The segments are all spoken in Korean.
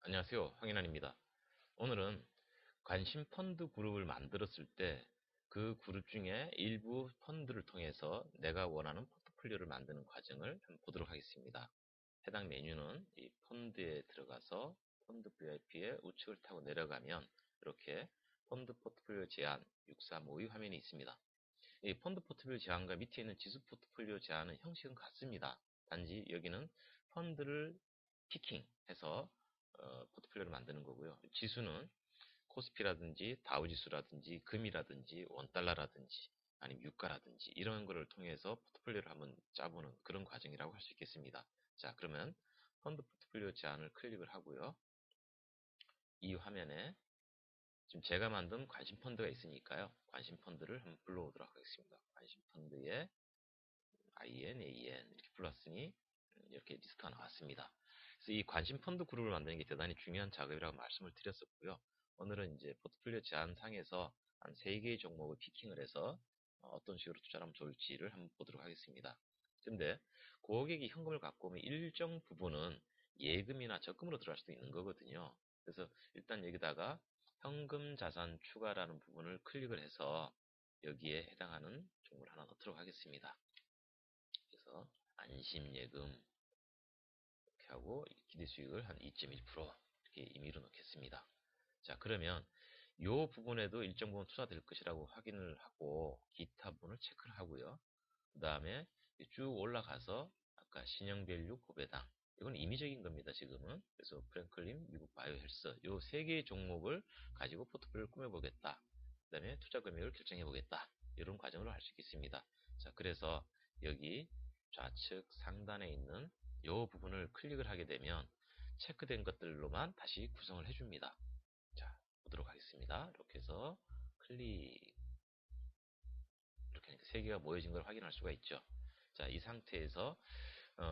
안녕하세요. 황인환입니다. 오늘은 관심 펀드 그룹을 만들었을 때 그 그룹 중에 일부 펀드를 통해서 내가 원하는 포트폴리오를 만드는 과정을 한번 보도록 하겠습니다. 해당 메뉴는 이 펀드에 들어가서 펀드 VIP의 우측을 타고 내려가면 이렇게 펀드 포트폴리오 제한 6352 화면이 있습니다. 이 펀드 포트폴리오 제한과 밑에 있는 지수 포트폴리오 제한은 형식은 같습니다. 단지 여기는 펀드를 피킹해서 포트폴리오를 만드는 거고요. 지수는 코스피라든지 다우지수라든지 금이라든지 원달러라든지 아니면 유가라든지 이런 거를 통해서 포트폴리오를 한번 짜보는 그런 과정이라고 할 수 있겠습니다. 자, 그러면 펀드 포트폴리오 제한을 클릭을 하고요. 이 화면에 지금 제가 만든 관심 펀드가 있으니까요. 관심 펀드를 한번 불러오도록 하겠습니다. 관심 펀드에 IN, AN 이렇게 불렀으니 이렇게 리스트가 나왔습니다. 그래서 이 관심 펀드 그룹을 만드는 게 대단히 중요한 작업이라고 말씀을 드렸었고요. 오늘은 이제 포트폴리오 제안상에서 한 3개의 종목을 피킹을 해서 어떤 식으로 투자를 하면 좋을지를 한번 보도록 하겠습니다. 근데 고객이 현금을 갖고 오면 일정 부분은 예금이나 적금으로 들어갈 수도 있는 거거든요. 그래서 일단 여기다가 현금 자산 추가라는 부분을 클릭을 해서 여기에 해당하는 종목을 하나 넣도록 하겠습니다. 그래서 안심예금 이렇게 하고 기대 수익을 한 2.1% 이렇게 임의로 넣겠습니다. 자, 그러면 이 부분에도 일정 부분 투자될 것이라고 확인을 하고 기타 부분을 체크를 하고요. 그 다음에 쭉 올라가서 아까 신영밸류 고배당 이건 임의적인 겁니다. 지금은. 그래서 프랭클린 미국 바이오헬스 요 세 개의 종목을 가지고 포트폴리오를 꾸며보겠다. 그 다음에 투자 금액을 결정해 보겠다. 이런 과정으로 할 수 있겠습니다. 자, 그래서 여기 좌측 상단에 있는 이 부분을 클릭을 하게 되면 체크된 것들로만 다시 구성을 해줍니다. 자, 보도록 하겠습니다. 이렇게 해서 클릭 이렇게 세 개가 모여진 걸 확인할 수가 있죠. 자, 이 상태에서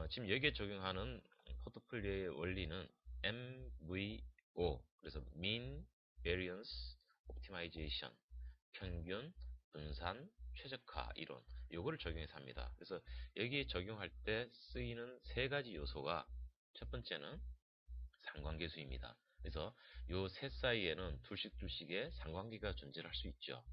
지금 여기에 적용하는 포트폴리오의 원리는 MVO 그래서 Mean Variance Optimization 평균, 분산, 최적화 이론 요거를 적용해서 합니다. 그래서 여기에 적용할 때 쓰이는 세 가지 요소가 첫 번째는 상관계수입니다. 그래서 요 셋 사이에는 둘씩둘씩의 상관계가 존재할 수 있죠.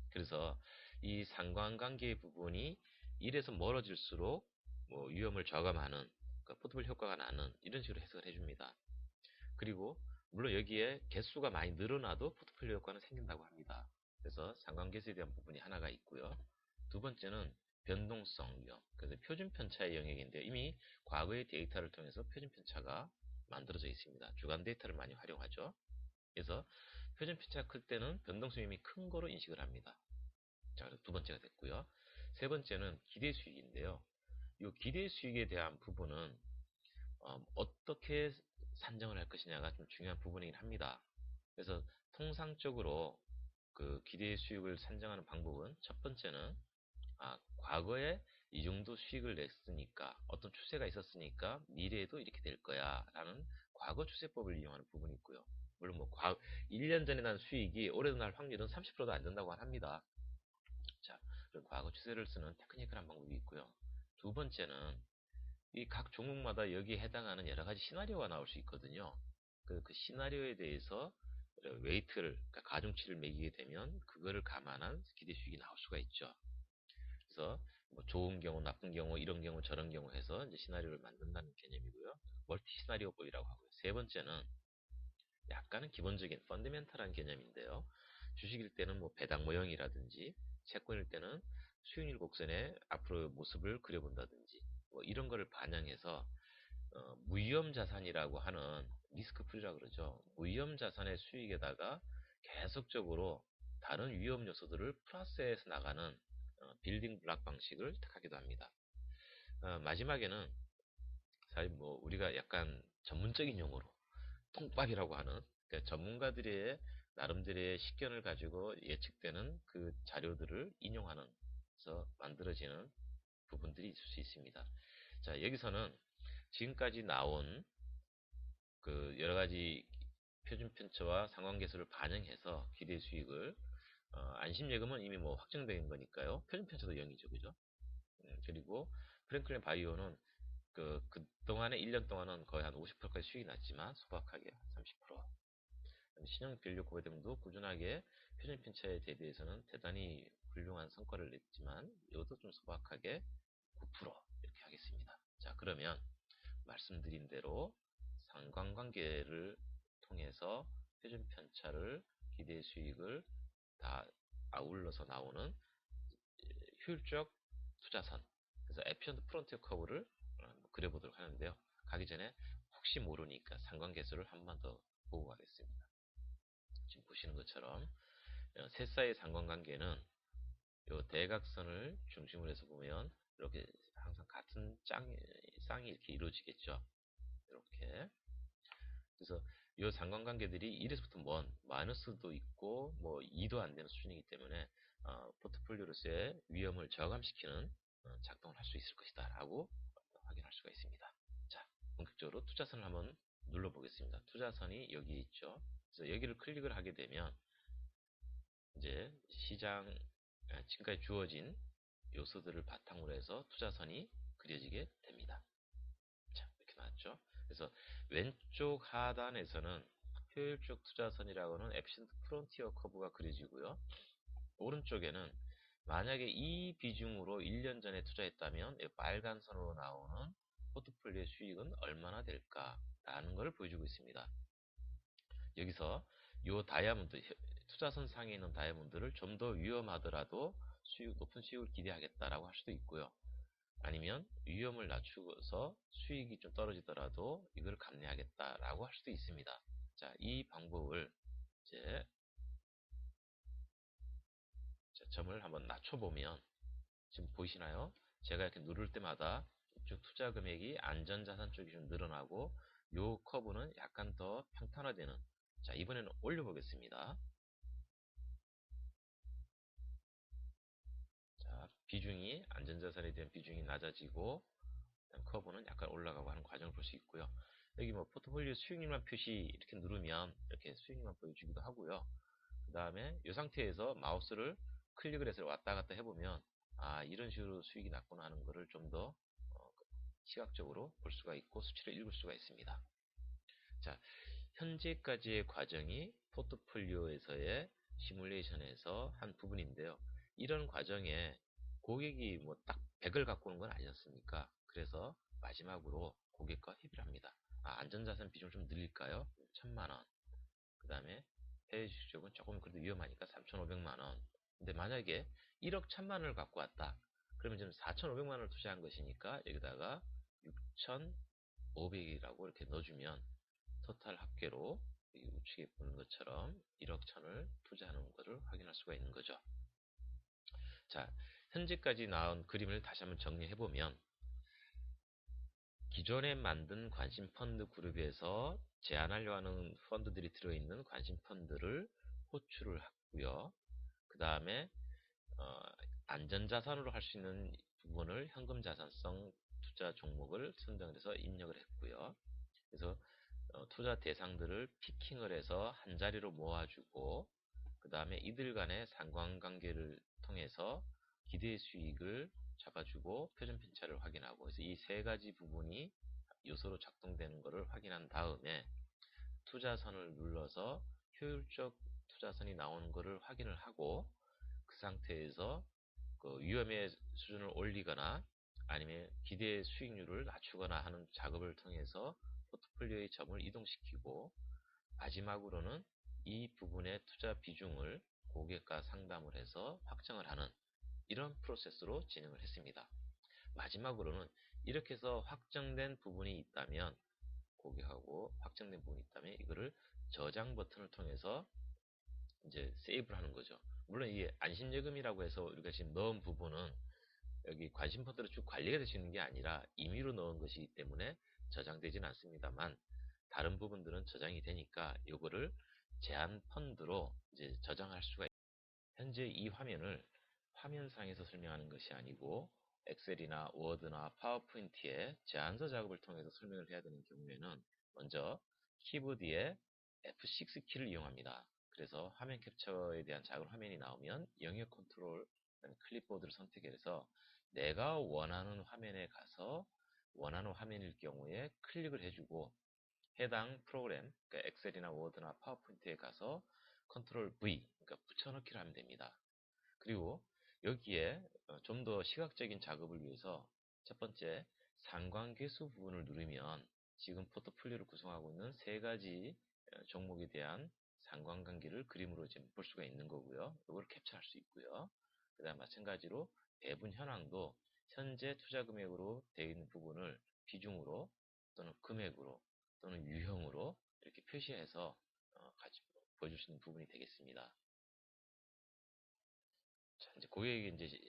그래서 이 상관관계 부분이 1에서 멀어질수록 뭐 위험을 저감하는 그러니까 포트폴리오 효과가 나는 이런 식으로 해석을 해줍니다. 그리고 물론 여기에 개수가 많이 늘어나도 포트폴리오 효과는 생긴다고 합니다. 그래서 상관계수에 대한 부분이 하나가 있고요. 두 번째는 변동성 위험, 그래서 표준 편차의 영역인데 이미 과거의 데이터를 통해서 표준 편차가 만들어져 있습니다. 주간 데이터를 많이 활용하죠. 그래서 표준 편차가 클 때는 변동성 위험이 큰 거로 인식을 합니다. 자, 두 번째가 됐고요. 세 번째는 기대 수익인데요. 이 기대 수익에 대한 부분은 어떻게 산정을 할 것이냐가 좀 중요한 부분이긴 합니다. 그래서 통상적으로 그 기대 수익을 산정하는 방법은 첫 번째는 과거에 이 정도 수익을 냈으니까 어떤 추세가 있었으니까 미래에도 이렇게 될 거야 라는 과거 추세법을 이용하는 부분이 있고요. 물론 뭐 1년 전에 난 수익이 올해도 날 확률은 30%도 안 된다고 합니다. 자, 과거 추세를 쓰는 테크니컬한 방법이 있고요. 두 번째는 이 각 종목마다 여기에 해당하는 여러 가지 시나리오가 나올 수 있거든요. 그 시나리오에 대해서 웨이트를, 그러니까 가중치를 매기게 되면 그거를 감안한 기대 수익이 나올 수가 있죠. 그래서 뭐 좋은 경우, 나쁜 경우, 이런 경우, 저런 경우 해서 이제 시나리오를 만든다는 개념이고요. 멀티 시나리오법이라고 하고요. 세 번째는 약간은 기본적인 펀더멘탈한 개념인데요. 주식일 때는 뭐 배당 모형이라든지 채권일 때는 수익률 곡선의 앞으로 모습을 그려본다든지 뭐 이런 거를 반영해서 무위험 자산이라고 하는 리스크 프리라고 그러죠. 무위험 자산의 수익에다가 계속적으로 다른 위험 요소들을 플러스해서 나가는 빌딩 블락 방식을 택하기도 합니다. 마지막에는 사실 뭐 우리가 약간 전문적인 용어로 통밥이라고 하는 그러니까 전문가들의 나름대로의 식견을 가지고 예측되는 그 자료들을 인용하는 그래서 만들어지는 부분들이 있을 수 있습니다. 자, 여기서는 지금까지 나온 그 여러 가지 표준 편차와 상관계수를 반영해서 기대 수익을 안심예금은 이미 뭐 확정된 거니까요. 표준 편차도 0이죠, 그죠? 그리고 프랭클린 바이오는 그동안에 1년 동안은 거의 한 50%까지 수익이 났지만 소박하게 30%. 신용 밸류 고배등도 꾸준하게 표준 편차에 대비해서는 대단히 훌륭한 성과를 냈지만 이것도 좀 소박하게 9% 이렇게 하겠습니다. 자, 그러면 말씀드린 대로 상관관계를 통해서 표준 편차를 기대 수익을 다 아울러서 나오는 효율적 투자선. 그래서 에피션트 프론티어 커브를 그려보도록 하는데요. 가기 전에 혹시 모르니까 상관계수를 한 번 더 보고 가겠습니다. 지금 보시는 것처럼 셋 사이의 상관관계는 이 대각선을 중심으로 해서 보면 이렇게 항상 같은 쌍이 이렇게 이루어지겠죠. 이렇게. 그래서 이 상관관계들이 1에서부터 먼 마이너스도 있고 뭐 2도 안 되는 수준이기 때문에 포트폴리오로서의 위험을 저감시키는 작동을 할 수 있을 것이다 라고 확인할 수가 있습니다. 자, 본격적으로 투자선을 한번 눌러보겠습니다. 투자선이 여기 있죠. 그래서 여기를 클릭을 하게 되면 이제 시장 지금까지 주어진 요소들을 바탕으로 해서 투자선이 그려지게 됩니다. 자, 이렇게 나왔죠. 그래서 왼쪽 하단에서는 효율적 투자선이라고는 에피션트 프론티어 커브가 그려지고요. 오른쪽에는 만약에 이 비중으로 1년 전에 투자했다면 빨간 선으로 나오는 포트폴리오 수익은 얼마나 될까라는 걸 보여주고 있습니다. 여기서 이 다이아몬드, 투자선 상에 있는 다이아몬드를 좀 더 위험하더라도 높은 수익을 기대하겠다라고 할 수도 있고요. 아니면 위험을 낮추어서 수익이 좀 떨어지더라도 이걸 감내하겠다라고 할 수도 있습니다. 자, 이 방법을 이제 점을 한번 낮춰보면 지금 보이시나요? 제가 이렇게 누를 때마다 이쪽 투자 금액이 안전자산 쪽이 좀 늘어나고 요 커브는 약간 더 평탄화되는. 자, 이번에는 올려보겠습니다. 자, 비중이 안전자산에 대한 비중이 낮아지고 커브는 약간 올라가고 하는 과정을 볼 수 있고요. 여기 뭐 포트폴리오 수익률만 표시 이렇게 누르면 이렇게 수익률만 보여주기도 하고요. 그 다음에 이 상태에서 마우스를 클릭을 해서 왔다 갔다 해보면 이런 식으로 수익이 났구나 하는 거를 좀 더 시각적으로 볼 수가 있고 수치를 읽을 수가 있습니다. 자, 현재까지의 과정이 포트폴리오에서의 시뮬레이션에서 한 부분인데요. 이런 과정에 고객이 뭐 딱 100을 갖고 오는 건 아니었습니까? 그래서 마지막으로 고객과 협의를 합니다. 안전자산 비중 좀 늘릴까요? 1000만원. 그 다음에 해외 주식 쪽은 조금 그래도 위험하니까 3,500만원. 근데 만약에 1억 1000만원을 갖고 왔다. 그러면 지금 4,500만원을 투자한 것이니까 여기다가 6,500이라고 이렇게 넣어주면 토탈 합계로 우측에 보는 것처럼 1억 1000을 투자하는 것을 확인할 수가 있는 거죠. 자, 현재까지 나온 그림을 다시 한번 정리해보면 기존에 만든 관심 펀드 그룹에서 제안하려 하는 펀드들이 들어있는 관심 펀드를 호출을 하고요. 그 다음에 안전자산으로 할 수 있는 부분을 현금자산성 투자 종목을 선정해서 입력을 했고요. 그래서 투자 대상들을 피킹을 해서 한 자리로 모아주고 그 다음에 이들 간의 상관관계를 통해서 기대 수익을 잡아주고 표준 편차를 확인하고 그래서 이 세 가지 부분이 요소로 작동되는 것을 확인한 다음에 투자선을 눌러서 효율적 투자선이 나오는 것을 확인을 하고 그 상태에서 그 위험의 수준을 올리거나 아니면 기대 수익률을 낮추거나 하는 작업을 통해서 포트폴리오의 점을 이동시키고 마지막으로는 이 부분의 투자 비중을 고객과 상담을 해서 확정을 하는 이런 프로세스로 진행을 했습니다. 마지막으로는 이렇게 해서 확정된 부분이 있다면 고객하고 확정된 부분이 있다면 이거를 저장 버튼을 통해서 이제 세이브를 하는 거죠. 물론 이게 안심예금이라고 해서 우리가 지금 넣은 부분은 여기 관심 펀드로 쭉 관리가 될 수 있는 게 아니라 임의로 넣은 것이기 때문에 저장되진 않습니다만 다른 부분들은 저장이 되니까 이거를 제한 펀드로 이제 저장할 수가 있습니다. 현재 이 화면을 화면상에서 설명하는 것이 아니고 엑셀이나 워드나 파워포인트에 제안서 작업을 통해서 설명을 해야 되는 경우에는 먼저 키보드의 F6 키를 이용합니다. 그래서 화면 캡처에 대한 작은 화면이 나오면 영역 컨트롤 클립보드를 선택해서 내가 원하는 화면에 가서 원하는 화면일 경우에 클릭을 해주고 해당 프로그램, 그러니까 엑셀이나 워드나 파워포인트에 가서 컨트롤 V, 그러니까 붙여넣기를 하면 됩니다. 그리고 여기에 좀 더 시각적인 작업을 위해서 첫 번째 상관계수 부분을 누르면 지금 포트폴리오를 구성하고 있는 세 가지 종목에 대한 상관관계를 그림으로 지금 볼 수가 있는 거고요. 이걸 캡처할 수 있고요. 그 다음 마찬가지로 배분 현황도 현재 투자 금액으로 되어 있는 부분을 비중으로 또는 금액으로 또는 유형으로 이렇게 표시해서 같이 보여줄 수 있는 부분이 되겠습니다. 자, 이제 고객에게 이제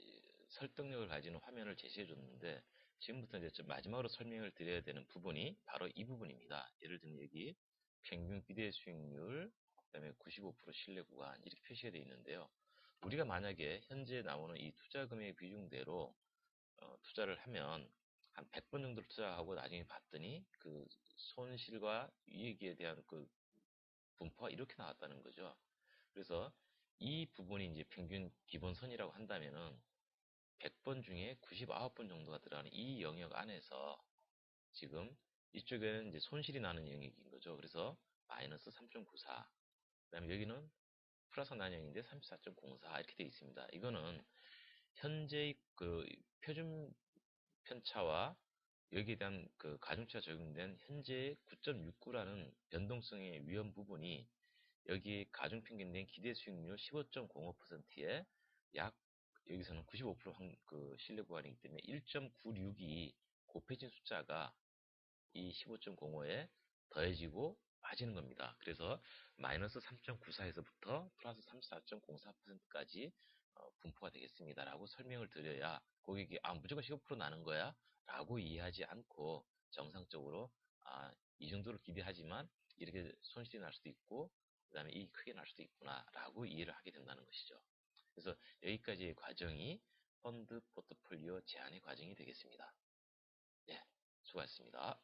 설득력을 가지는 화면을 제시해 줬는데 지금부터 이제 좀 마지막으로 설명을 드려야 되는 부분이 바로 이 부분입니다. 예를 들면 여기 평균 비대 수익률, 그다음에 95% 신뢰 구간 이렇게 표시가 되어 있는데요. 우리가 만약에 현재 나오는 이 투자 금액 비중대로 투자를 하면 한 100번 정도를 투자하고 나중에 봤더니 그 손실과 이익에 대한 그 분포가 이렇게 나왔다는 거죠. 그래서 이 부분이 이제 평균 기본선이라고 한다면은 100번 중에 99번 정도가 들어가는 이 영역 안에서 지금 이쪽에는 이제 손실이 나는 영역인 거죠. 그래서 마이너스 3.94. 그다음에 여기는 플러스 난영인데 34.04 이렇게 되어 있습니다. 이거는 현재의 그 표준 편차와 여기에 대한 그 가중치가 적용된 현재의 9.69라는 변동성의 위험 부분이 여기 가중평균된 기대 수익률 15.05%에 약 여기서는 95%그 신뢰 구간이기 때문에 1.96이 곱해진 숫자가 이 15.05에 더해지고 빠지는 겁니다. 그래서 마이너스 3.94에서부터 플러스 34.04%까지 분포가 되겠습니다. 라고 설명을 드려야 고객이 무조건 15% 나는 거야? 라고 이해하지 않고 정상적으로 이 정도를 기대하지만 이렇게 손실이 날 수도 있고 그 다음에 이익이 크게 날 수도 있구나 라고 이해를 하게 된다는 것이죠. 그래서 여기까지의 과정이 펀드 포트폴리오 제한의 과정이 되겠습니다. 네, 수고하셨습니다.